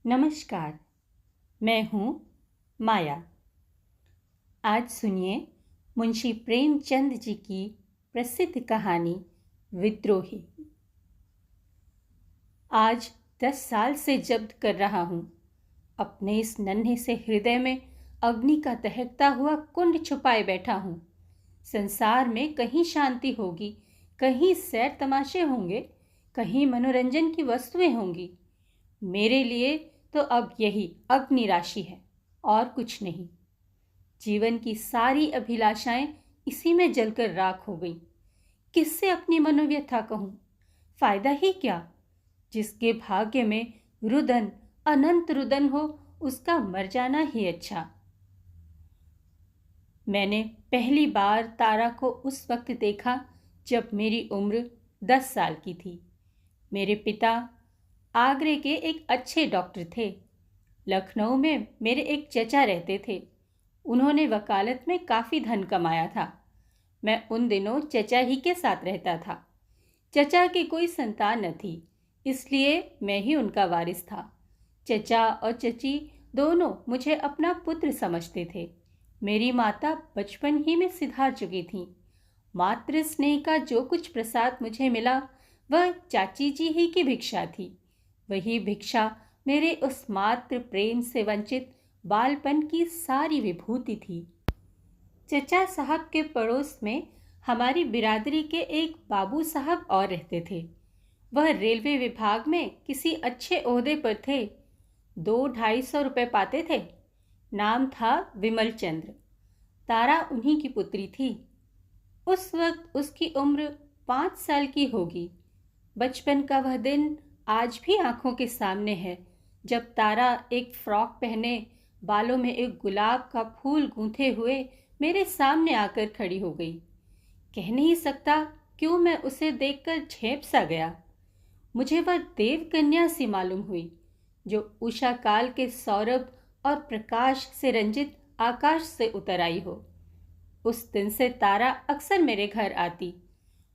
नमस्कार। मैं हूँ माया। आज सुनिए मुंशी प्रेमचंद जी की प्रसिद्ध कहानी विद्रोही। आज 10 साल से जब्त कर रहा हूँ। अपने इस नन्हे से हृदय में अग्नि का दहकता हुआ कुंड छुपाए बैठा हूँ। संसार में कहीं शांति होगी, कहीं सैर तमाशे होंगे, कहीं मनोरंजन की वस्तुएं होंगी। मेरे लिए तो अब यही अग्नि राशि है और कुछ नहीं। जीवन की सारी अभिलाषाएं इसी में जलकर राख हो गई। किससे अपनी मनोव्यथा कहूं? फायदा ही क्या? जिसके भाग्य में रुदन, अनंत रुदन हो, उसका मर जाना ही अच्छा। मैंने पहली बार तारा को उस वक्त देखा जब मेरी उम्र 10 साल की थी। मेरे पिता आगरे के एक अच्छे डॉक्टर थे। लखनऊ में मेरे एक चचा रहते थे। उन्होंने वकालत में काफ़ी धन कमाया था। मैं उन दिनों चचा ही के साथ रहता था। चचा की कोई संतान न थी, इसलिए मैं ही उनका वारिस था। चचा और चची दोनों मुझे अपना पुत्र समझते थे। मेरी माता बचपन ही में सिधार चुकी थी। मातृ स्नेह का जो कुछ प्रसाद मुझे मिला वह चाची जी ही की भिक्षा थी। वही भिक्षा मेरे उस मातृ प्रेम से वंचित बालपन की सारी विभूति थी। चचा साहब के पड़ोस में हमारी बिरादरी के एक बाबू साहब और रहते थे। वह रेलवे विभाग में किसी अच्छे ओहदे पर थे। 200-250 रुपये पाते थे। नाम था विमल चंद्र। तारा उन्हीं की पुत्री थी। उस वक्त उसकी उम्र 5 साल की होगी। बचपन का वह दिन आज भी आंखों के सामने है, जब तारा एक फ्रॉक पहने, बालों में एक गुलाब का फूल गूंथे हुए मेरे सामने आकर खड़ी हो गई। कह नहीं सकता क्यों मैं उसे देखकर झेप सा गया। मुझे वह देव कन्या सी मालूम हुई, जो उषा काल के सौरभ और प्रकाश से रंजित आकाश से उतर आई हो। उस दिन से तारा अक्सर मेरे घर आती।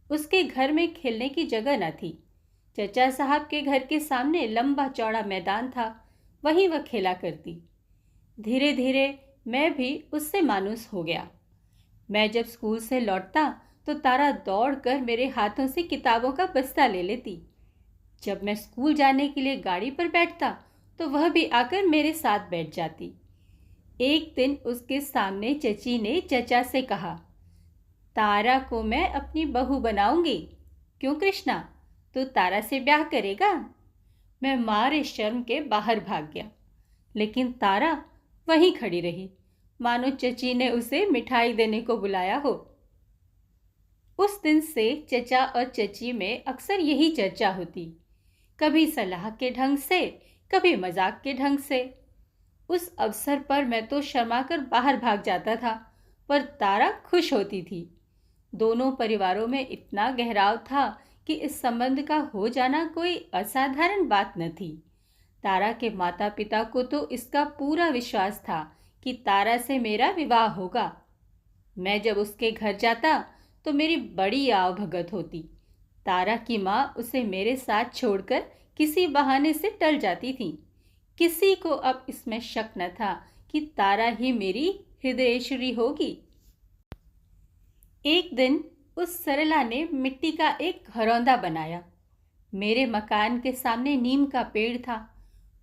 उसके घर में खेलने की जगह न थी। चचा साहब के घर के सामने लंबा चौड़ा मैदान था, वहीं वह खेला करती। धीरे धीरे मैं भी उससे मानूस हो गया। मैं जब स्कूल से लौटता तो तारा दौड़कर मेरे हाथों से किताबों का बस्ता ले लेती। जब मैं स्कूल जाने के लिए गाड़ी पर बैठता तो वह भी आकर मेरे साथ बैठ जाती। एक दिन उसके सामने चची ने चचा से कहा, तारा को मैं अपनी बहू बनाऊंगी। क्यों कृष्णा, तू तारा से ब्याह करेगा? मैं मारे शर्म के बाहर भाग गया, लेकिन तारा वहीं खड़ी रही, मानो चची ने उसे मिठाई देने को बुलाया हो। उस दिन से चचा और चची में अक्सर यही चर्चा होती, कभी सलाह के ढंग से, कभी मजाक के ढंग से। उस अवसर पर मैं तो शर्मा कर बाहर भाग जाता था, पर तारा खुश होती थी। दोनों परिवारों में इतना गहराव था कि इस संबंध का हो जाना कोई असाधारण बात न थी। तारा के माता पिता को तो इसका पूरा विश्वास था कि तारा से मेरा विवाह होगा। मैं जब उसके घर जाता तो मेरी बड़ी आव भगत होती। तारा की माँ उसे मेरे साथ छोड़कर किसी बहाने से टल जाती थी। किसी को अब इसमें शक न था कि तारा ही मेरी हृदयेश्वरी होगी। एक दिन उस सरला ने मिट्टी का एक घरौंदा बनाया। मेरे मकान के सामने नीम का पेड़ था।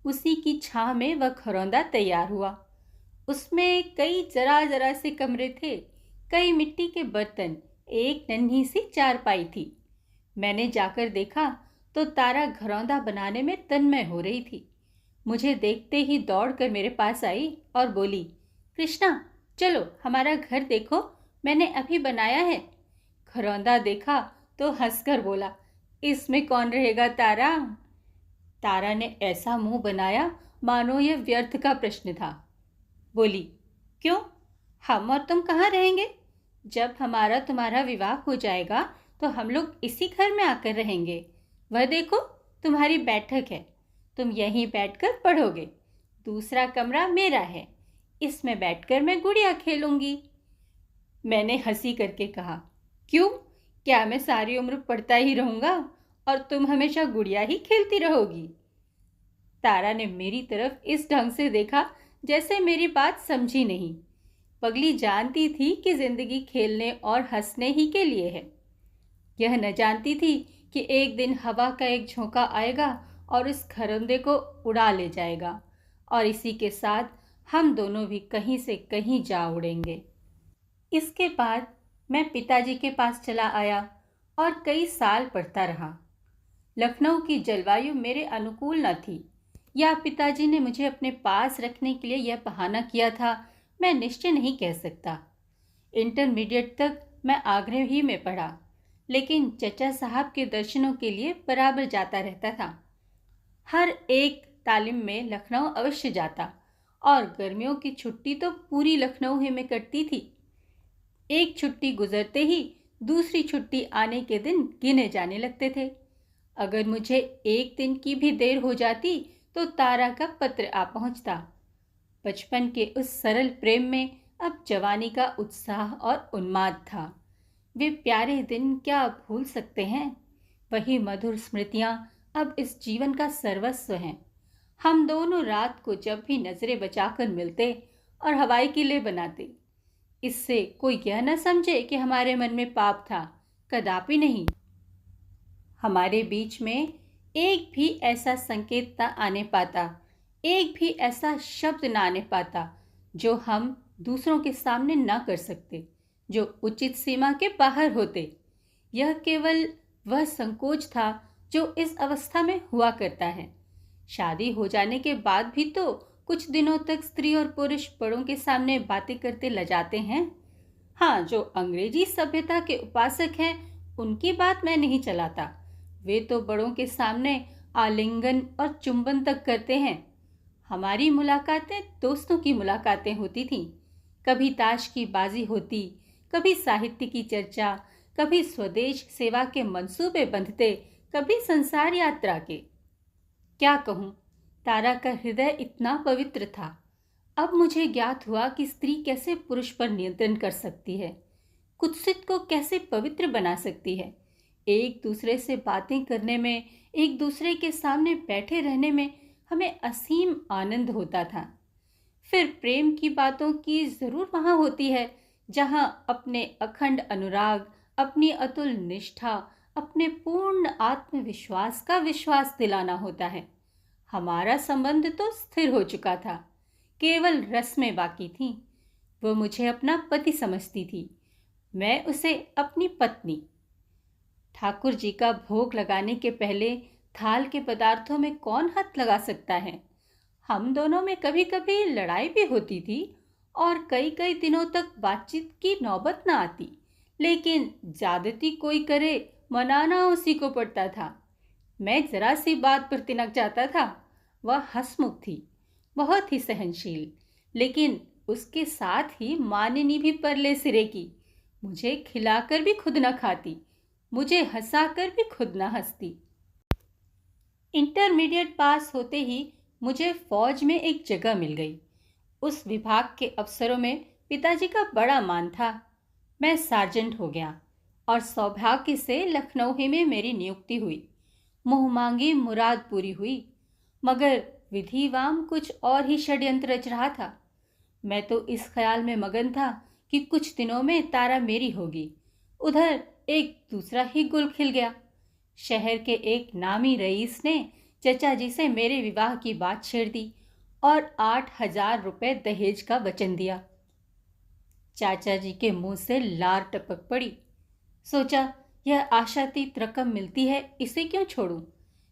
उसी की छांव में वह घरौंदा तैयार हुआ। उसमें कई जरा जरा से कमरे थे, कई मिट्टी के बर्तन, एक नन्ही सी चारपाई थी। मैंने जाकर देखा तो तारा घरौंदा बनाने में तन्मय हो रही थी। मुझे देखते ही दौड़कर मेरे पास आई और बोली, कृष्णा चलो हमारा घर देखो, मैंने अभी बनाया है। घरौंदा देखा तो हंसकर बोला, इसमें कौन रहेगा तारा? तारा ने ऐसा मुंह बनाया मानो यह व्यर्थ का प्रश्न था। बोली, क्यों, हम और तुम कहाँ रहेंगे? जब हमारा तुम्हारा विवाह हो जाएगा तो हम लोग इसी घर में आकर रहेंगे। वह देखो तुम्हारी बैठक है, तुम यहीं बैठकर पढ़ोगे। दूसरा कमरा मेरा है, इसमें बैठकर मैं गुड़िया खेलूंगी। मैंने हंसी करके कहा, क्यों, क्या मैं सारी उम्र पढ़ता ही रहूंगा और तुम हमेशा गुड़िया ही खेलती रहोगी? तारा ने मेरी तरफ इस ढंग से देखा जैसे मेरी बात समझी नहीं। पगली जानती थी कि जिंदगी खेलने और हंसने ही के लिए है। यह न जानती थी कि एक दिन हवा का एक झोंका आएगा और इस खरंदे को उड़ा ले जाएगा, और इसी के साथ हम दोनों भी कहीं से कहीं जा उड़ेंगे। इसके बाद मैं पिताजी के पास चला आया और कई साल पढ़ता रहा। लखनऊ की जलवायु मेरे अनुकूल न थी, या पिताजी ने मुझे अपने पास रखने के लिए यह बहाना किया था, मैं निश्चय नहीं कह सकता। इंटरमीडिएट तक मैं आगरा ही में पढ़ा, लेकिन चचा साहब के दर्शनों के लिए बराबर जाता रहता था। हर एक तालीम में लखनऊ अवश्य जाता, और गर्मियों की छुट्टी तो पूरी लखनऊ ही में कटती थी। एक छुट्टी गुजरते ही दूसरी छुट्टी आने के दिन गिने जाने लगते थे। अगर मुझे एक दिन की भी देर हो जाती तो तारा का पत्र आ पहुंचता। बचपन के उस सरल प्रेम में अब जवानी का उत्साह और उन्माद था। वे प्यारे दिन क्या भूल सकते हैं? वही मधुर स्मृतियां अब इस जीवन का सर्वस्व हैं। हम दोनों रात को जब भी नजरें बचाकर मिलते और हवाई किले बनाते, इससे कोई यह न समझे कि हमारे मन में पाप था, कदापि नहीं। हमारे बीच में एक भी ऐसा संकेत न आने पाता, एक भी ऐसा शब्द न आने पाता जो हम दूसरों के सामने न कर सकते, जो उचित सीमा के बाहर होते। यह केवल वह संकोच था जो इस अवस्था में हुआ करता है। शादी हो जाने के बाद भी तो कुछ दिनों तक स्त्री और पुरुष बड़ों के सामने बातें करते लजाते हैं। हाँ, जो अंग्रेजी सभ्यता के उपासक हैं उनकी बात मैं नहीं चलाता। वे तो बड़ों के सामने आलिंगन और चुंबन तक करते हैं। हमारी मुलाकातें दोस्तों की मुलाकातें होती थीं। कभी ताश की बाजी होती, कभी साहित्य की चर्चा, कभी स्वदेश सेवा के मंसूबे बंधते, कभी संसार यात्रा के। क्या कहूँ, तारा का हृदय इतना पवित्र था। अब मुझे ज्ञात हुआ कि स्त्री कैसे पुरुष पर नियंत्रण कर सकती है, कुत्सित को कैसे पवित्र बना सकती है। एक दूसरे से बातें करने में, एक दूसरे के सामने बैठे रहने में हमें असीम आनंद होता था। फिर प्रेम की बातों की जरूर वहां होती है जहां अपने अखंड अनुराग, अपनी अतुल निष्ठा, अपने पूर्ण आत्मविश्वास का विश्वास दिलाना होता है। हमारा संबंध तो स्थिर हो चुका था, केवल रस्में बाकी थीं। वो मुझे अपना पति समझती थी, मैं उसे अपनी पत्नी। ठाकुर जी का भोग लगाने के पहले थाल के पदार्थों में कौन हाथ लगा सकता है? हम दोनों में कभी कभी लड़ाई भी होती थी और कई कई दिनों तक बातचीत की नौबत न आती, लेकिन ज्यादती कोई करे मनाना उसी को पड़ता था। मैं जरा सी बात पर तिनक जाता था। वह हंसमुख थी, बहुत ही सहनशील, लेकिन उसके साथ ही मानिनी भी परले सिरे की। मुझे खिलाकर भी खुद न खाती, मुझे हंसाकर भी खुद न हंसती। इंटरमीडिएट पास होते ही मुझे फौज में एक जगह मिल गई। उस विभाग के अफसरों में पिताजी का बड़ा मान था। मैं सार्जेंट हो गया और सौभाग्य से लखनऊ ही में मेरी नियुक्ति हुई। मुँह मांगी मुराद पूरी हुई, मगर विधिवाम कुछ और ही षड्यंत्र रच रहा था। मैं तो इस ख्याल में मगन था कि कुछ दिनों में तारा मेरी होगी। उधर एक दूसरा ही गुल खिल गया। शहर के एक नामी रईस ने चचा जी से मेरे विवाह की बात छेड़ दी और 8,000 रुपये दहेज का वचन दिया। चाचा जी के मुंह से लार टपक पड़ी। सोचा, यह आशातीत रकम मिलती है, इसे क्यों छोड़ूं?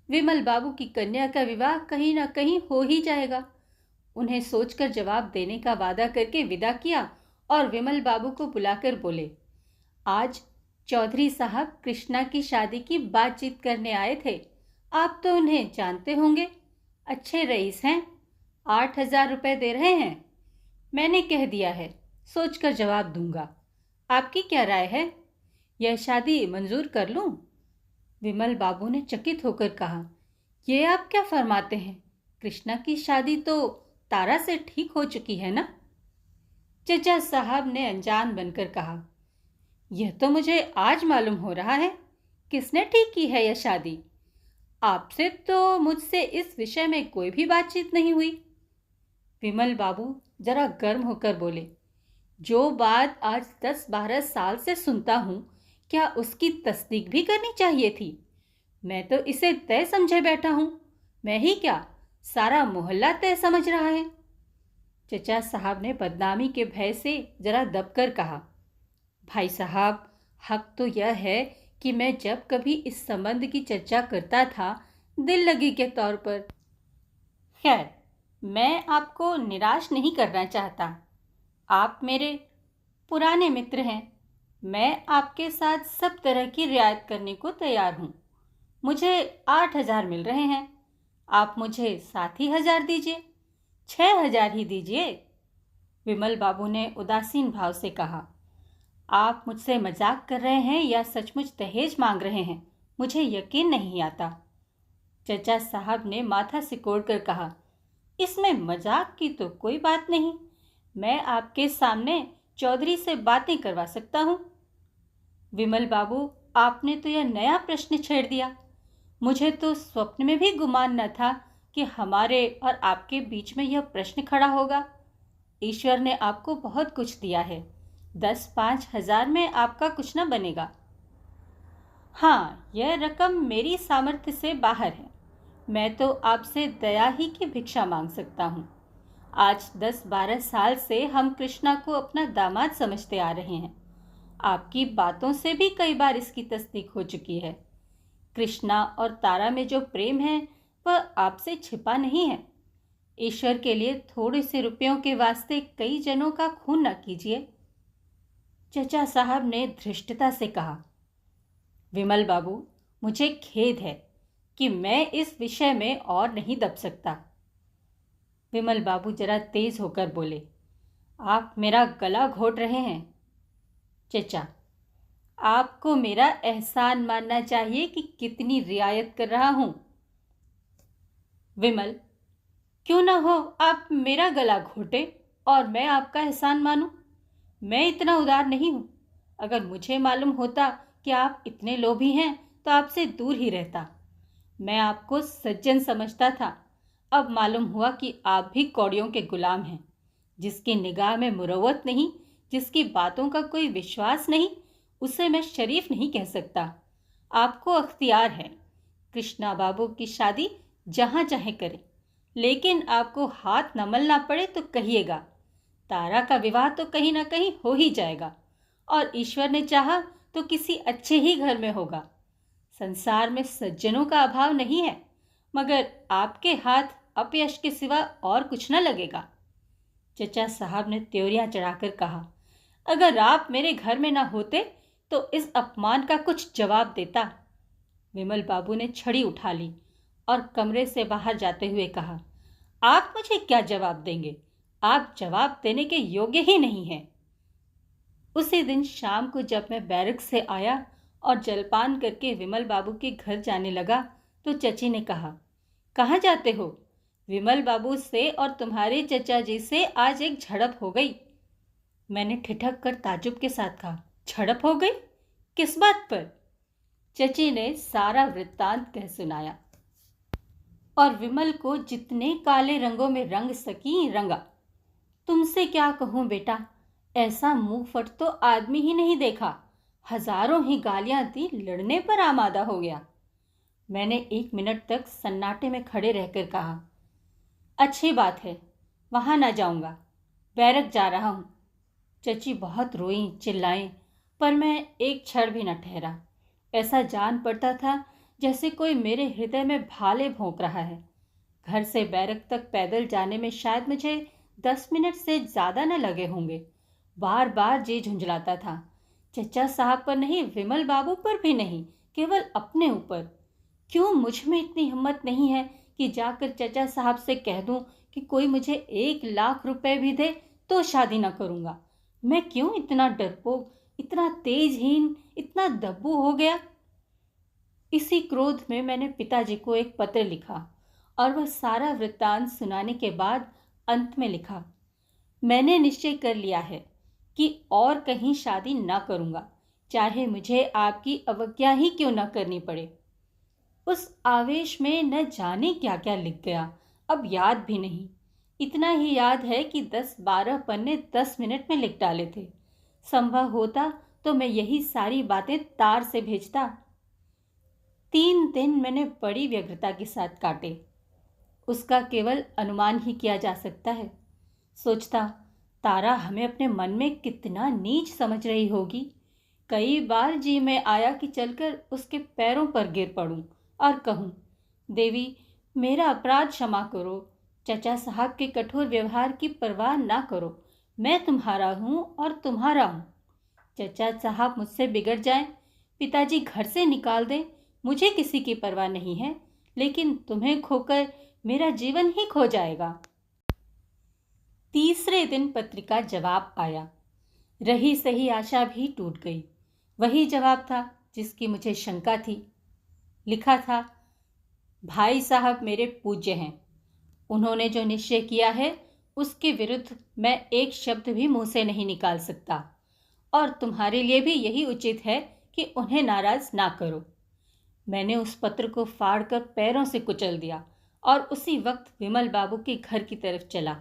विमल बाबू की कन्या का विवाह कहीं ना कहीं हो ही जाएगा। उन्हें सोचकर जवाब देने का वादा करके विदा किया और विमल बाबू को बुलाकर बोले, आज चौधरी साहब कृष्णा की शादी की बातचीत करने आए थे। आप तो उन्हें जानते होंगे, अच्छे रईस हैं, 8,000 रुपये दे रहे हैं। मैंने कह दिया है, सोचकर जवाब दूंगा। आपकी क्या राय है? यह शादी मंजूर कर लूं? विमल बाबू ने चकित होकर कहा, ये आप क्या फरमाते हैं? कृष्णा की शादी तो तारा से ठीक हो चुकी है ना? चचा साहब ने अनजान बनकर कहा, यह तो मुझे आज मालूम हो रहा है। किसने ठीक की है यह शादी? आपसे तो मुझसे इस विषय में कोई भी बातचीत नहीं हुई। विमल बाबू जरा गर्म होकर बोले, जो बात आज 10-12 साल से सुनता हूँ, क्या उसकी तस्दीक भी करनी चाहिए थी? मैं तो इसे तय समझे बैठा हूँ। मैं ही क्या, सारा मोहल्ला तय समझ रहा है। चचा साहब ने बदनामी के भय से जरा दबकर कहा, भाई साहब, हक तो यह है कि मैं जब कभी इस संबंध की चर्चा करता था, दिल लगी के तौर पर। खैर, मैं आपको निराश नहीं करना चाहता। आप मेरे पुराने मित्र हैं। मैं आपके साथ सब तरह की रियायत करने को तैयार हूँ। मुझे 8,000 मिल रहे हैं। आप मुझे 7,000 दीजिए, 6,000 ही दीजिए। विमल बाबू ने उदासीन भाव से कहा, आप मुझसे मजाक कर रहे हैं या सचमुच दहेज मांग रहे हैं, मुझे यकीन नहीं आता। चचा साहब ने माथा सिकोड़कर कहा, इसमें मजाक की तो कोई बात नहीं। मैं आपके सामने चौधरी से बातें करवा सकता हूँ। विमल बाबू, आपने तो यह नया प्रश्न छेड़ दिया। मुझे तो स्वप्न में भी गुमान न था कि हमारे और आपके बीच में यह प्रश्न खड़ा होगा। ईश्वर ने आपको बहुत कुछ दिया है। 10-5 हजार में आपका कुछ न बनेगा। हाँ, यह रकम मेरी सामर्थ्य से बाहर है। मैं तो आपसे दया ही की भिक्षा मांग सकता हूँ। आज 10-12 साल से हम कृष्णा को अपना दामाद समझते आ रहे हैं। आपकी बातों से भी कई बार इसकी तस्दीक हो चुकी है। कृष्णा और तारा में जो प्रेम है वह आपसे छिपा नहीं है। ईश्वर के लिए थोड़े से रुपयों के वास्ते कई जनों का खून न कीजिए। चचा साहब ने धृष्टता से कहा, विमल बाबू, मुझे खेद है कि मैं इस विषय में और नहीं दब सकता। विमल बाबू जरा तेज होकर बोले, आप मेरा गला घोट रहे हैं। चचा, आपको मेरा एहसान मानना चाहिए कि कितनी रियायत कर रहा हूं। विमल, क्यों ना हो आप मेरा गला घोटे और मैं आपका एहसान मानूं। मैं इतना उदार नहीं हूं। अगर मुझे मालूम होता कि आप इतने लोभी हैं तो आपसे दूर ही रहता। मैं आपको सज्जन समझता था। अब मालूम हुआ कि आप भी कौड़ियों के गुलाम हैं। जिसकी निगाह में मुरव्वत नहीं, जिसकी बातों का कोई विश्वास नहीं, उसे मैं शरीफ नहीं कह सकता। आपको अख्तियार है। कृष्णा बाबू की शादी जहाँ चाहे करें, लेकिन आपको हाथ न मलना पड़े तो कहिएगा। तारा का विवाह तो कहीं ना कहीं हो ही जाएगा, और ईश्वर ने चाहा तो किसी अच्छे ही घर में होगा। संसार में सज्जनों का अभाव नहीं है, मगर आपके हाथ अपयश के सिवा और कुछ न लगेगा। चचा साहब ने त्योरियां चढ़ाकर कहा, अगर आप मेरे घर में ना होते तो इस अपमान का कुछ जवाब देता। विमल बाबू ने छड़ी उठा ली और कमरे से बाहर जाते हुए कहा, आप मुझे क्या जवाब देंगे? आप जवाब देने के योग्य ही नहीं हैं। उसी दिन शाम को जब मैं बैरक से आया और जलपान करके विमल बाबू के घर जाने लगा तो चची ने कहा, कहाँ जाते हो? विमल बाबू से और तुम्हारे चचा जी से आज एक झड़प हो गई। मैंने ठिठक कर ताजुब के साथ कहा, झड़प हो गई? किस बात पर? चची ने सारा वृत्तांत कह सुनाया और विमल को जितने काले रंगों में रंग सकी रंगा। तुमसे क्या कहूँ बेटा, ऐसा मुंह फट तो आदमी ही नहीं देखा। हजारों ही गालियां दी, लड़ने पर आमादा हो गया। मैंने 1 मिनट तक सन्नाटे में खड़े रहकर कहा, अच्छी बात है, वहां ना जाऊंगा, बैरक जा रहा हूं। चची बहुत रोई, चिल्लाएं, पर मैं एक क्षण भी न ठहरा। ऐसा जान पड़ता था जैसे कोई मेरे हृदय में भाले भोंक रहा है। घर से बैरक तक पैदल जाने में शायद मुझे 10 मिनट से ज्यादा न लगे होंगे। बार बार जी झुंझलाता था। चचा साहब पर नहीं, विमल बाबू पर भी नहीं, केवल अपने ऊपर। क्यों मुझ में इतनी हिम्मत नहीं है कि जाकर चचा साहब से कह दूं कि कोई मुझे 1 लाख रुपए भी दे तो शादी न करूंगा। मैं क्यों इतना डरपोक, इतना तेजहीन, इतना दब्बू हो गया? इसी क्रोध में मैंने पिताजी को एक पत्र लिखा और वह सारा वृत्तांत सुनाने के बाद अंत में लिखा, मैंने निश्चय कर लिया है कि और कहीं शादी न करूंगा, चाहे मुझे आपकी अवज्ञा ही क्यों न करनी पड़े। उस आवेश में न जाने क्या क्या लिख गया, अब याद भी नहीं। इतना ही याद है कि 10-12 पन्ने 10 मिनट में लिख डाले थे। संभव होता तो मैं यही सारी बातें तार से भेजता। 3 दिन मैंने बड़ी व्यग्रता के साथ काटे। उसका केवल अनुमान ही किया जा सकता है। सोचता, तारा हमें अपने मन में कितना नीच समझ रही होगी। कई बार जी में आया कि चलकर उसके पैरों पर गिर पड़ूं और कहूं, देवी, मेरा अपराध क्षमा करो। चचा साहब के कठोर व्यवहार की परवाह ना करो। मैं तुम्हारा हूं और तुम्हारा हूं। चचा साहब मुझसे बिगड़ जाएं, पिताजी घर से निकाल दें, मुझे किसी की परवाह नहीं है, लेकिन तुम्हें खोकर मेरा जीवन ही खो जाएगा। तीसरे दिन पत्रिका जवाब आया। रही सही आशा भी टूट गई। वही जवाब था जिसकी मुझे शंका थी। लिखा था, भाई साहब मेरे पूज्य हैं। उन्होंने जो निश्चय किया है उसके विरुद्ध मैं एक शब्द भी मुंह से नहीं निकाल सकता, और तुम्हारे लिए भी यही उचित है कि उन्हें नाराज ना करो। मैंने उस पत्र को फाड़कर पैरों से कुचल दिया और उसी वक्त विमल बाबू के घर की तरफ चला।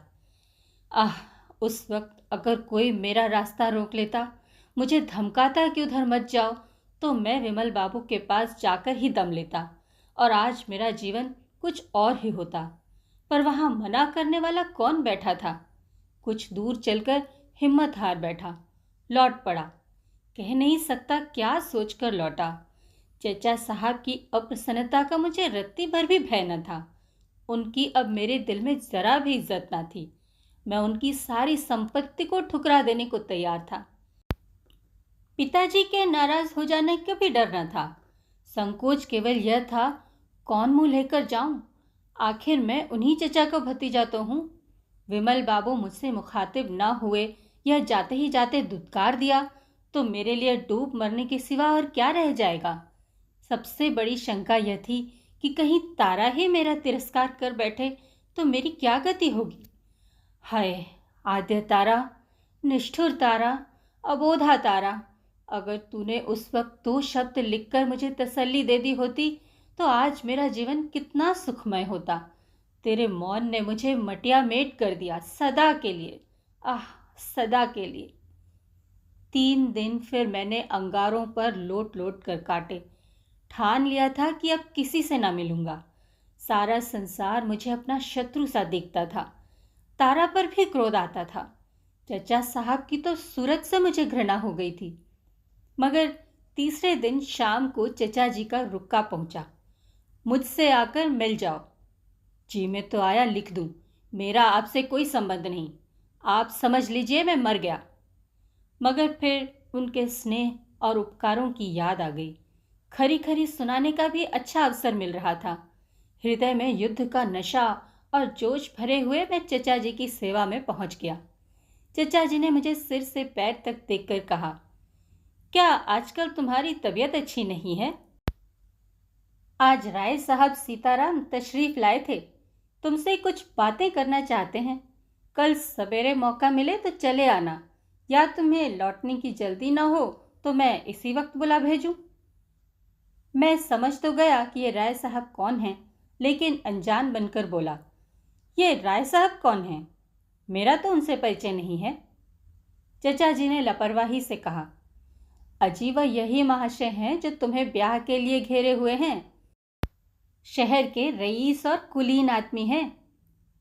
उस वक्त अगर कोई मेरा रास्ता रोक लेता, मुझे धमकाता कि उधर मत जाओ, तो मैं विमल बाबू के पास जाकर ही दम लेता और आज मेरा जीवन कुछ और ही होता। पर वहां मना करने वाला कौन बैठा था? कुछ दूर चलकर हिम्मत हार बैठा, लौट पड़ा। कह नहीं सकता क्या सोचकर लौटा। चचा साहब की अप्रसन्नता का मुझे रत्ती भर भी भय न था। उनकी अब मेरे दिल में जरा भी इज्जत न थी। मैं उनकी सारी संपत्ति को ठुकरा देने को तैयार था। पिताजी के नाराज हो जाने का भी डर न था। संकोच केवल यह था, कौन मुंह लेकर जाऊं? आखिर मैं उन्हीं चचा का भतीजा तो हूं। विमल बाबू मुझसे मुखातिब ना हुए, यह जाते ही जाते धुतकार दिया, तो मेरे लिए डूब मरने के सिवा और क्या रह जाएगा? सबसे बड़ी शंका यह थी कि कहीं तारा ही मेरा तिरस्कार कर बैठे तो मेरी क्या गति होगी। हाय आद्य तारा, निष्ठुर तारा, अबोधा तारा, अगर तूने उस वक्त 2 शब्द लिखकर मुझे तसल्ली दे दी होती तो आज मेरा जीवन कितना सुखमय होता। तेरे मौन ने मुझे मटिया मेट कर दिया, सदा के लिए। सदा के लिए। 3 दिन फिर मैंने अंगारों पर लोट लोट कर काटे। ठान लिया था कि अब किसी से ना मिलूंगा। सारा संसार मुझे अपना शत्रु सा दिखता था। तारा पर भी क्रोध आता था। चचा साहब की तो सूरत से मुझे घृणा हो गई थी। मगर तीसरे दिन शाम को चचा जी का रुक्का पहुंचा। मुझसे आकर मिल जाओ। जी में तो आया, लिख दूं, मेरा आपसे कोई संबंध नहीं, आप समझ लीजिए मैं मर गया। मगर फिर उनके स्नेह और उपकारों की याद आ गई। खरी खरी सुनाने का भी अच्छा अवसर मिल रहा था। हृदय में युद्ध का नशा और जोश भरे हुए मैं चचा जी की सेवा में पहुंच गया। चचा जी ने मुझे सिर से पैर तक देखकर कहा, क्या आजकल तुम्हारी तबीयत अच्छी नहीं है? आज राय साहब सीताराम तशरीफ लाए थे, तुमसे कुछ बातें करना चाहते हैं। कल सवेरे मौका मिले तो चले आना, या तुम्हें लौटने की जल्दी ना हो तो मैं इसी वक्त बुला भेजूं। मैं समझ तो गया कि ये राय साहब कौन हैं, लेकिन अनजान बनकर बोला, ये राय साहब कौन हैं? मेरा तो उनसे परिचय नहीं है। चचा जी ने लापरवाही से कहा, अजी वह यही महाशय हैं जो तुम्हें ब्याह के लिए घेरे हुए हैं। शहर के रईस और कुलीन आदमी हैं।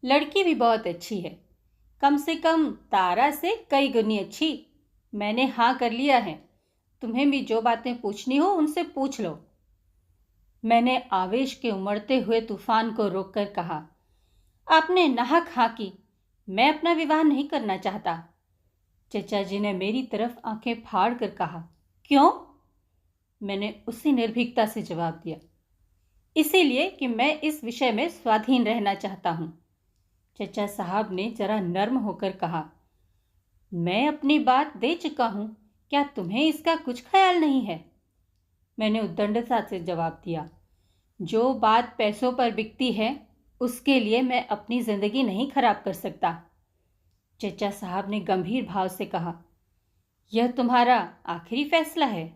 लड़की भी बहुत अच्छी है, कम से कम तारा से कई गुनी अच्छी। मैंने हाँ कर लिया है। तुम्हें भी जो बातें पूछनी हो उनसे पूछ लो। मैंने आवेश के उमड़ते हुए तूफान को रोककर कहा, आपने नाहक हाँ की, मैं अपना विवाह नहीं करना चाहता। चचा जी ने मेरी तरफ आंखें फाड़ कर कहा, क्यों? मैंने उसी निर्भीकता से जवाब दिया, इसीलिए कि मैं इस विषय में स्वाधीन रहना चाहता हूं। चचा साहब ने जरा नर्म होकर कहा, मैं अपनी बात दे चुका हूं, क्या तुम्हें इसका कुछ ख्याल नहीं है? मैंने उद्दंडता से जवाब दिया, जो बात पैसों पर बिकती है उसके लिए मैं अपनी जिंदगी नहीं खराब कर सकता। चचा साहब ने गंभीर भाव से कहा, यह तुम्हारा आखिरी फैसला है?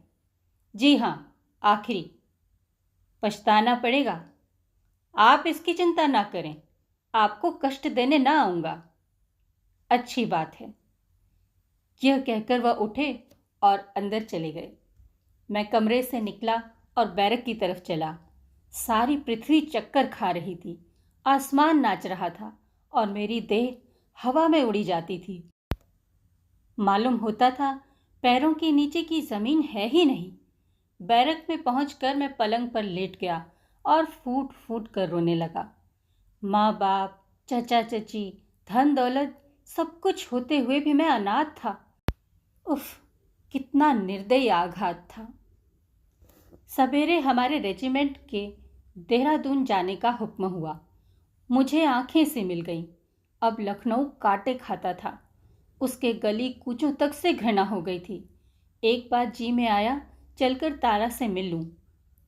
जी हाँ, आखिरी। पछताना पड़ेगा। आप इसकी चिंता ना करें, आपको कष्ट देने ना आऊंगा। अच्छी बात है। यह कहकर वह उठे और अंदर चले गए। मैं कमरे से निकला और बैरक की तरफ चला। सारी पृथ्वी चक्कर खा रही थी, आसमान नाच रहा था और मेरी देह हवा में उड़ी जाती थी। मालूम होता था पैरों के नीचे की जमीन है ही नहीं। बैरक में पहुंचकर मैं पलंग पर लेट गया और फूट फूट कर रोने लगा। माँ बाप, चचा चची, धन दौलत सब कुछ होते हुए भी मैं अनाथ था। उफ, कितना निर्दयी आघात था। सवेरे हमारे रेजिमेंट के देहरादून जाने का हुक्म हुआ। मुझे आंखें से मिल गईं। अब लखनऊ काटे खाता था। उसके गली कूचों तक से घृणा हो गई थी। एक बार जी में आया चलकर तारा से मिल लूं,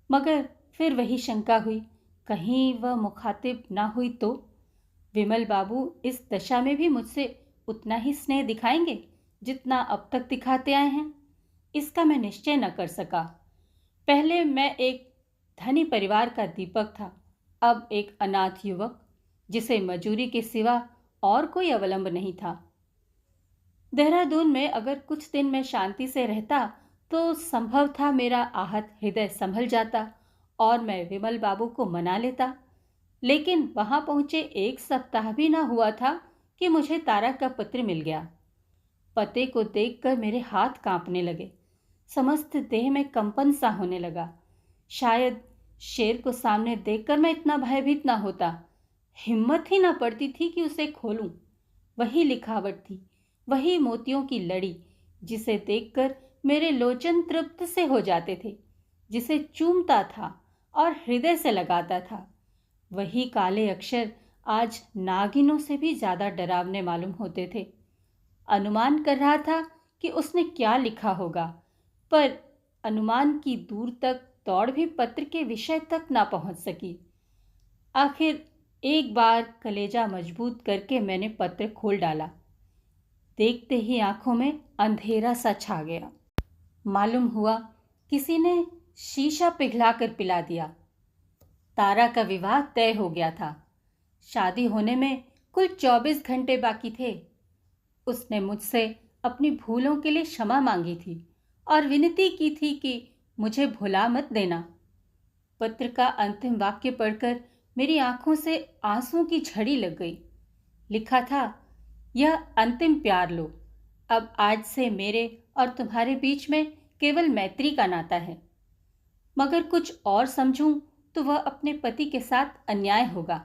मगर फिर वही शंका हुई, कहीं वह मुखातिब ना हुई तो। विमल बाबू इस दशा में भी मुझसे उतना ही स्नेह दिखाएंगे जितना अब तक दिखाते आए हैं, इसका मैं निश्चय न कर सका। पहले मैं एक धनी परिवार का दीपक था, अब एक अनाथ युवक जिसे मजूरी के सिवा और कोई अवलंब नहीं था। देहरादून में अगर कुछ दिन मैं शांति से रहता तो संभव था मेरा आहत हृदय संभल जाता और मैं विमल बाबू को मना लेता। लेकिन वहां पहुंचे एक सप्ताह भी ना हुआ था कि मुझे तारा का पत्र मिल गया। पते को देखकर मेरे हाथ कांपने लगे, समस्त देह में कंपन सा होने लगा। शायद शेर को सामने देखकर मैं इतना भयभीत ना होता। हिम्मत ही ना पड़ती थी कि उसे खोलूं। वही लिखावट थी, वही मोतियों की लड़ी, जिसे देखकर मेरे लोचन तृप्त से हो जाते थे, जिसे चूमता था और हृदय से लगाता था। वही काले अक्षर आज नागिनों से भी ज्यादा डरावने मालूम होते थे। अनुमान कर रहा था कि उसने क्या लिखा होगा, पर अनुमान की दूर तक दौड़ भी पत्र के विषय तक ना पहुंच सकी। आखिर एक बार कलेजा मजबूत करके मैंने पत्र खोल डाला। देखते ही आंखों में अंधेरा सा छा गया। मालूम हुआ किसी ने शीशा पिघलाकर पिला दिया। तारा का विवाह तय हो गया था। शादी होने में कुल 24 घंटे बाकी थे। उसने मुझसे अपनी भूलों के लिए क्षमा मांगी थी और विनती की थी कि मुझे भुला मत देना। पत्र का अंतिम वाक्य पढ़कर मेरी आंखों से आंसुओं की झड़ी लग गई। लिखा था, यह अंतिम प्यार लो। अब आज से मेरे और तुम्हारे बीच में केवल मैत्री का नाता है, मगर कुछ और समझूं तो वह अपने पति के साथ अन्याय होगा,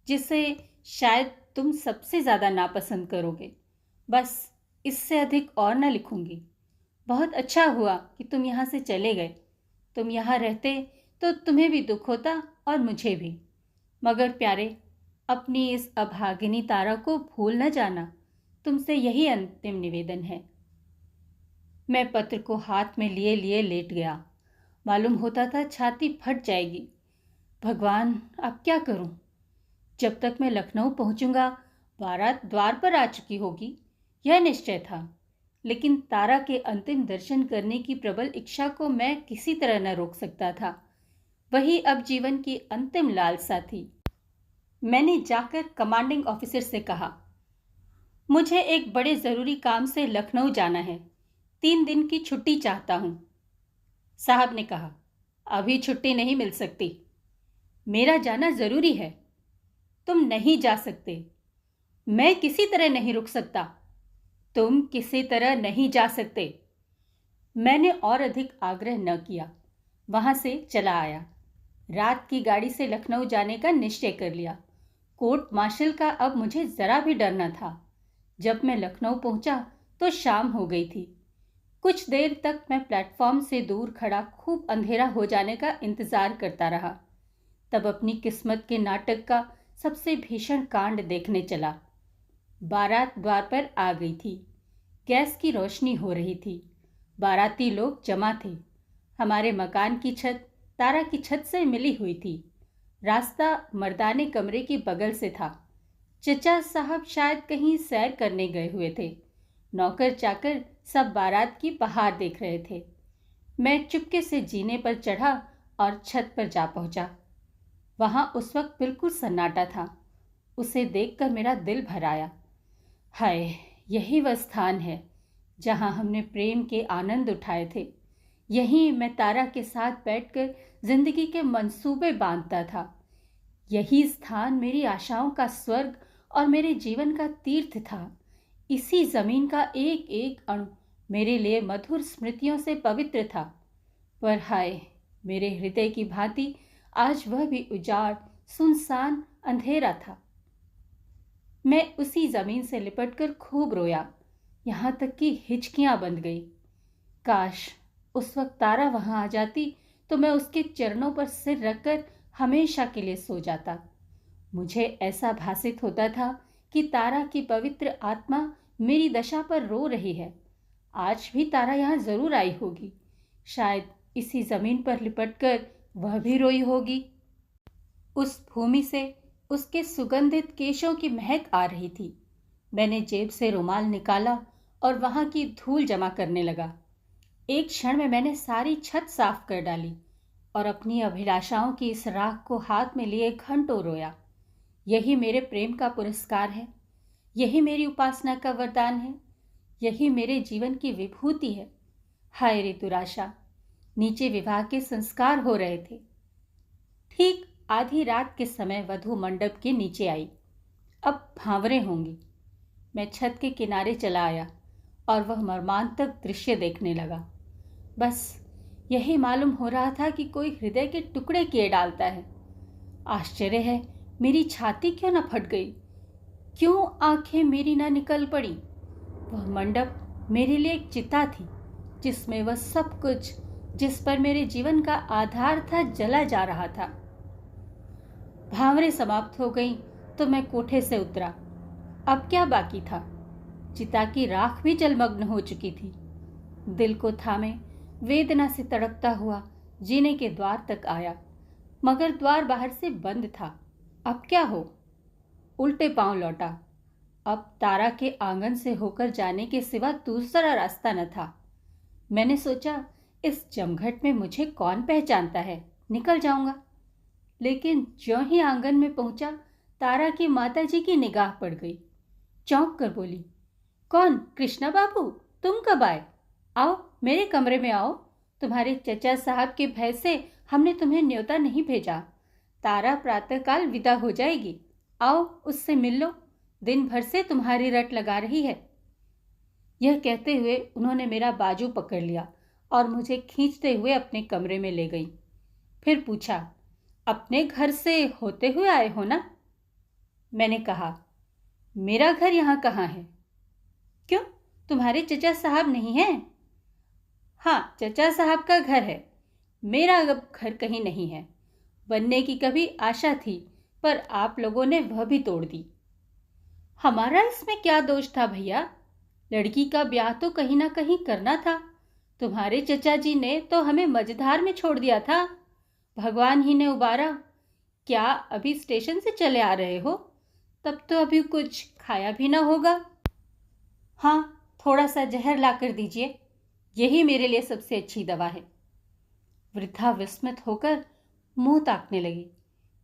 जिसे शायद तुम सबसे ज्यादा नापसंद करोगे। बस इससे अधिक और न लिखूंगी। बहुत अच्छा हुआ कि तुम यहाँ से चले गए। तुम यहाँ रहते तो तुम्हें भी दुख होता और मुझे भी। मगर प्यारे, अपनी इस अभागिनी तारा को भूल न जाना। तुमसे यही अंतिम निवेदन है। मैं पत्र को हाथ में लिए लिए लेट गया। मालूम होता था छाती फट जाएगी। भगवान, अब क्या करूं? जब तक मैं लखनऊ पहुंचूंगा बारात द्वार पर आ चुकी होगी, यह निश्चय था। लेकिन तारा के अंतिम दर्शन करने की प्रबल इच्छा को मैं किसी तरह न रोक सकता था। वही अब जीवन की अंतिम लालसा थी। मैंने जाकर कमांडिंग ऑफिसर से कहा, मुझे एक बड़े जरूरी काम से लखनऊ जाना है। 3 दिन की छुट्टी चाहता हूं। साहब ने कहा, अभी छुट्टी नहीं मिल सकती। मेरा जाना जरूरी है। तुम नहीं जा सकते। मैं किसी तरह नहीं रुक सकता। तुम किसी तरह नहीं जा सकते। मैंने और अधिक आग्रह न किया, वहां से चला आया। रात की गाड़ी से लखनऊ जाने का निश्चय कर लिया। कोर्ट मार्शल का अब मुझे जरा भी डर न था। जब मैं लखनऊ पहुंचा तो शाम हो गई थी। कुछ देर तक मैं प्लेटफॉर्म से दूर खड़ा खूब अंधेरा हो जाने का इंतजार करता रहा। तब अपनी किस्मत के नाटक का सबसे भीषण कांड देखने चला। बारात द्वार पर आ गई थी। गैस की रोशनी हो रही थी। बाराती लोग जमा थे। हमारे मकान की छत तारा की छत से मिली हुई थी। रास्ता मर्दाने कमरे के बगल से था। चचा साहब शायद कहीं सैर करने गए हुए थे। नौकर चाकर सब बारात की बहार देख रहे थे। मैं चुपके से जीने पर चढ़ा और छत पर जा पहुंचा। वहां उस वक्त बिल्कुल सन्नाटा था। उसे देखकर मेरा दिल भर आया। हाय, यही वह स्थान है जहां हमने प्रेम के आनंद उठाए थे। यहीं मैं तारा के साथ बैठकर जिंदगी के मंसूबे बांधता था। यही स्थान मेरी आशाओं का स्वर्ग और मेरे जीवन का तीर्थ था। इसी जमीन का एक एक अणु मेरे लिए मधुर स्मृतियों से पवित्र था। पर हाय, मेरे हृदय की भांति आज वह भी उजाड़, सुनसान, अंधेरा था। मैं उसी जमीन से लिपटकर खूब रोया, यहाँ तक कि हिचकियां बंध गई। काश उस वक्त तारा वहां आ जाती तो मैं उसके चरणों पर सिर रखकर हमेशा के लिए सो जाता। मुझे ऐसा भासित होता था कि तारा की पवित्र आत्मा मेरी दशा पर रो रही है। आज भी तारा यहाँ जरूर आई होगी। शायद इसी जमीन पर लिपटकर वह भी रोई होगी। उस भूमि से उसके सुगंधित केशों की महक आ रही थी। मैंने जेब से रुमाल निकाला और वहां की धूल जमा करने लगा। एक क्षण में मैंने सारी छत साफ कर डाली और अपनी अभिलाषाओं की इस राख को हाथ में लिए घंटों रोया। यही मेरे प्रेम का पुरस्कार है, यही मेरी उपासना का वरदान है, यही मेरे जीवन की विभूति है। हाय रे दुराशा! नीचे विवाह के संस्कार हो रहे थे। ठीक आधी रात के समय वधू मंडप के नीचे आई। अब भांवरे होंगी। मैं छत के किनारे चला आया और वह मर्मांतक दृश्य देखने लगा। बस यही मालूम हो रहा था कि कोई हृदय के टुकड़े किए डालता है। आश्चर्य है, मेरी छाती क्यों न फट गई, क्यों आंखें मेरी न निकल पड़ी। वह मंडप मेरे लिए एक चिता थी जिसमें वह सब कुछ जिस पर मेरे जीवन का आधार था जला जा रहा था। भांवरे समाप्त हो गई तो मैं कोठे से उतरा। अब क्या बाकी था? चिता की राख भी जलमग्न हो चुकी थी। दिल को थामे वेदना से तड़पता हुआ जीने के द्वार तक आया, मगर द्वार बाहर से बंद था। अब क्या हो? उल्टे पांव लौटा। अब तारा के आंगन से होकर जाने के सिवा दूसरा रास्ता न था। मैंने सोचा, इस जमघट में मुझे कौन पहचानता है, निकल जाऊंगा। लेकिन ज्यों ही आंगन में पहुंचा, तारा की माताजी की निगाह पड़ गई। चौंक कर बोली, कौन? कृष्णा बाबू, तुम कब आए? आओ मेरे कमरे में आओ। तुम्हारे चचा साहब के भय से हमने तुम्हें न्योता नहीं भेजा। तारा प्रातःकाल विदा हो जाएगी, आओ उससे मिल लो। दिन भर से तुम्हारी रट लगा रही है। यह कहते हुए उन्होंने मेरा बाजू पकड़ लिया और मुझे खींचते हुए अपने कमरे में ले गई। फिर पूछा, अपने घर से होते हुए आए हो ना? मैंने कहा, मेरा घर यहाँ कहाँ है? क्यों, तुम्हारे चचा साहब नहीं हैं? हाँ, चचा साहब का घर है, मेरा अब घर कहीं नहीं है। बनने की कभी आशा थी, पर आप लोगों ने वह भी तोड़ दी। हमारा इसमें क्या दोष था भैया? लड़की का ब्याह तो कहीं ना कहीं करना था। तुम्हारे चचा जी ने तो हमें मझधार में छोड़ दिया था। भगवान ही ने उबारा। क्या अभी स्टेशन से चले आ रहे हो? तब तो अभी कुछ खाया भी ना होगा। हाँ, थोड़ा सा जहर ला कर दीजिए, यही मेरे लिए सबसे अच्छी दवा है। वृद्धा विस्मित होकर मुंह ताकने लगी।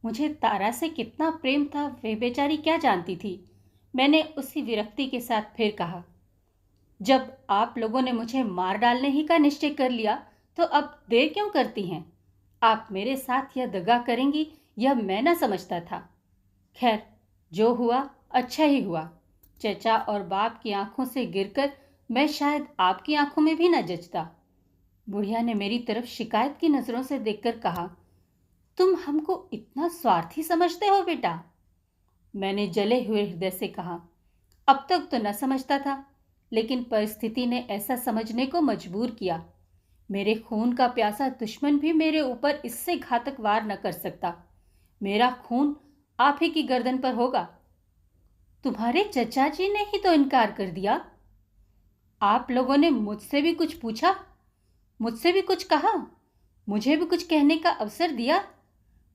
मुझे तारा से कितना प्रेम था वे बेचारी क्या जानती थी। मैंने उसी विरक्ति के साथ फिर कहा, जब आप लोगों ने मुझे मार डालने ही का निश्चय कर लिया तो अब देर क्यों करती हैं? आप मेरे साथ यह दगा करेंगी यह मैं न समझता था। खैर, जो हुआ अच्छा ही हुआ। चचा और बाप की आंखों से गिरकर मैं शायद आपकी आंखों में भी न जचता। बुढ़िया ने मेरी तरफ शिकायत की नजरों से देखकर कहा, तुम हमको इतना स्वार्थी समझते हो बेटा? मैंने जले हुए हृदय से कहा, अब तक तो न समझता था, लेकिन परिस्थिति ने ऐसा समझने को मजबूर किया। मेरे खून का प्यासा दुश्मन भी मेरे ऊपर इससे घातक वार न कर सकता। मेरा खून आप ही की गर्दन पर होगा। तुम्हारे चचा जी ने ही तो इनकार कर दिया। आप लोगों ने मुझसे भी कुछ पूछा, मुझसे भी कुछ कहा, मुझे भी कुछ कहने का अवसर दिया।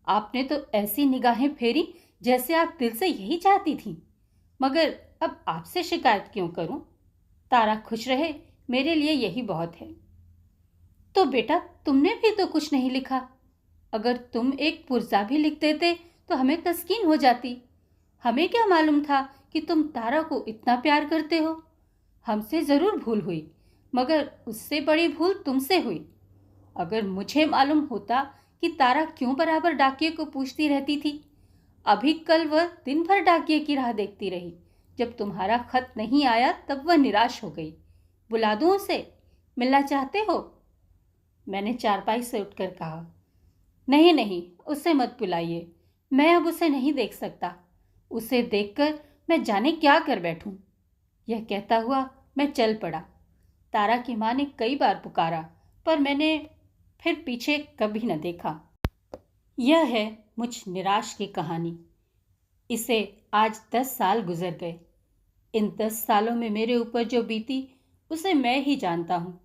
आपने तो ऐसी निगाहें फेरी जैसे आप दिल से यही चाहती थी। मगर अब आपसे शिकायत क्यों करूं? तारा खुश रहे, मेरे लिए यही बहुत है। तो बेटा, तुमने भी तो कुछ नहीं लिखा। अगर तुम एक पुर्जा भी लिख देते तो हमें तस्कीन हो जाती। हमें क्या मालूम था कि तुम तारा को इतना प्यार करते हो। हमसे ज़रूर भूल हुई, मगर उससे बड़ी भूल तुमसे हुई। अगर मुझे मालूम होता कि तारा क्यों बराबर डाकिये को पूछती रहती थी। अभी कल वह दिन भर डाकिये की राह देखती रही। जब तुम्हारा खत नहीं आया तब वह निराश हो गई। बुला दूं उसे? मिलना चाहते हो? मैंने चारपाई से उठकर कहा, नहीं नहीं, उसे मत बुलाइए। मैं अब उसे नहीं देख सकता। उसे देखकर मैं जाने क्या कर बैठूं। यह कहता हुआ मैं चल पड़ा। तारा की माँ ने कई बार पुकारा, पर मैंने फिर पीछे कभी न देखा। यह है मुझ निराश की कहानी। इसे आज 10 साल गुजर गए। इन 10 सालों में मेरे ऊपर जो बीती उसे मैं ही जानता हूँ।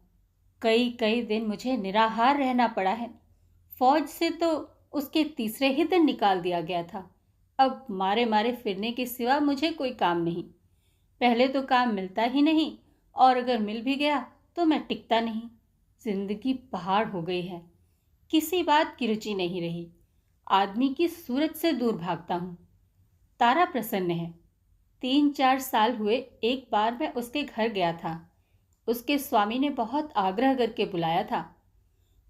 कई कई दिन मुझे निराहार रहना पड़ा है। फौज से तो उसके तीसरे ही दिन निकाल दिया गया था। अब मारे मारे फिरने के सिवा मुझे कोई काम नहीं। पहले तो काम मिलता ही नहीं, और अगर मिल भी गया तो मैं टिकता नहीं। जिंदगी पहाड़ हो गई है। किसी बात की रुचि नहीं रही। आदमी की सूरत से दूर भागता हूँ। तारा प्रसन्न है। 3-4 साल हुए एक बार मैं उसके घर गया था। उसके स्वामी ने बहुत आग्रह करके बुलाया था।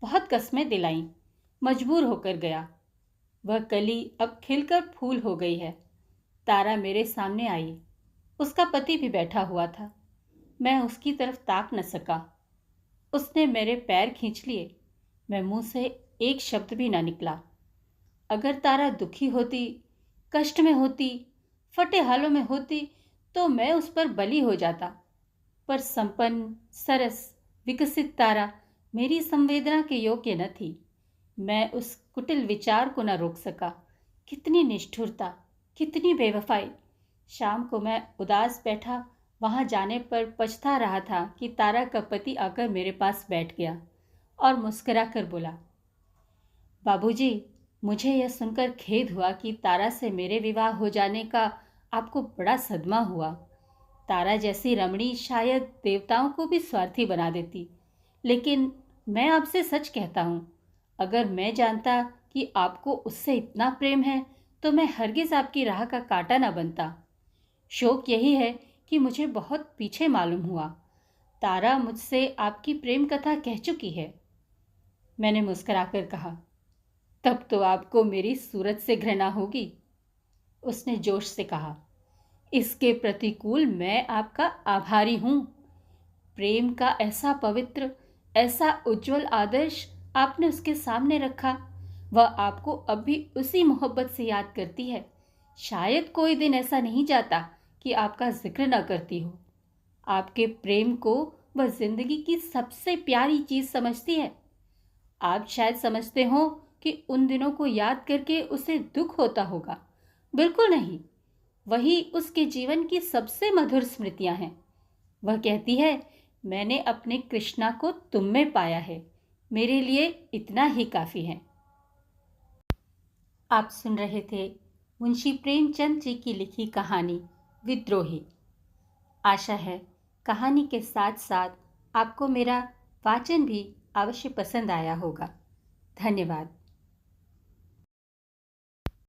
बहुत कस्में दिलाई, मजबूर होकर गया। वह कली अब खिलकर फूल हो गई है। तारा मेरे सामने आई। उसका पति भी बैठा हुआ था। मैं उसकी तरफ ताक न सका। उसने मेरे पैर खींच लिए। मैं मुंह से एक शब्द भी ना निकला। अगर तारा दुखी होती, कष्ट में होती, फटे हालों में होती तो मैं उस पर बली हो जाता। पर संपन्न, सरस, विकसित तारा मेरी संवेदना के योग्य न थी। मैं उस कुटिल विचार को न रोक सका। कितनी निष्ठुरता, कितनी बेवफाई। शाम को मैं उदास बैठा वहां जाने पर पछता रहा था कि तारा का पति आकर मेरे पास बैठ गया और मुस्कुरा कर बोला, बाबूजी, मुझे यह सुनकर खेद हुआ कि तारा से मेरे विवाह हो जाने का आपको बड़ा सदमा हुआ। तारा जैसी रमणी शायद देवताओं को भी स्वार्थी बना देती। लेकिन मैं आपसे सच कहता हूँ, अगर मैं जानता कि आपको उससे इतना प्रेम है तो मैं हरगिज आपकी राह का कांटा ना बनता। शोक यही है कि मुझे बहुत पीछे मालूम हुआ। तारा मुझसे आपकी प्रेम कथा कह चुकी है। मैंने मुस्कुराकर कहा, तब तो आपको मेरी सूरत से घृणा होगी। उसने जोश से कहा, इसके प्रतिकूल मैं आपका आभारी हूं। प्रेम का ऐसा पवित्र, ऐसा उज्जवल आदर्श आपने उसके सामने रखा। वह आपको अब भी उसी मोहब्बत से याद करती है। शायद कोई दिन ऐसा नहीं जाता कि आपका जिक्र न करती हो। आपके प्रेम को वह जिंदगी की सबसे प्यारी चीज समझती है। आप शायद समझते हो कि उन दिनों को याद करके उसे दुख होता होगा। बिल्कुल नहीं, वही उसके जीवन की सबसे मधुर स्मृतियां हैं। वह कहती है, मैंने अपने कृष्णा को तुम में पाया है। मेरे लिए इतना ही काफी है। आप सुन रहे थे मुंशी प्रेमचंद जी की लिखी कहानी विद्रोही। आशा है कहानी के साथ साथ आपको मेरा वाचन भी अवश्य पसंद आया होगा। धन्यवाद।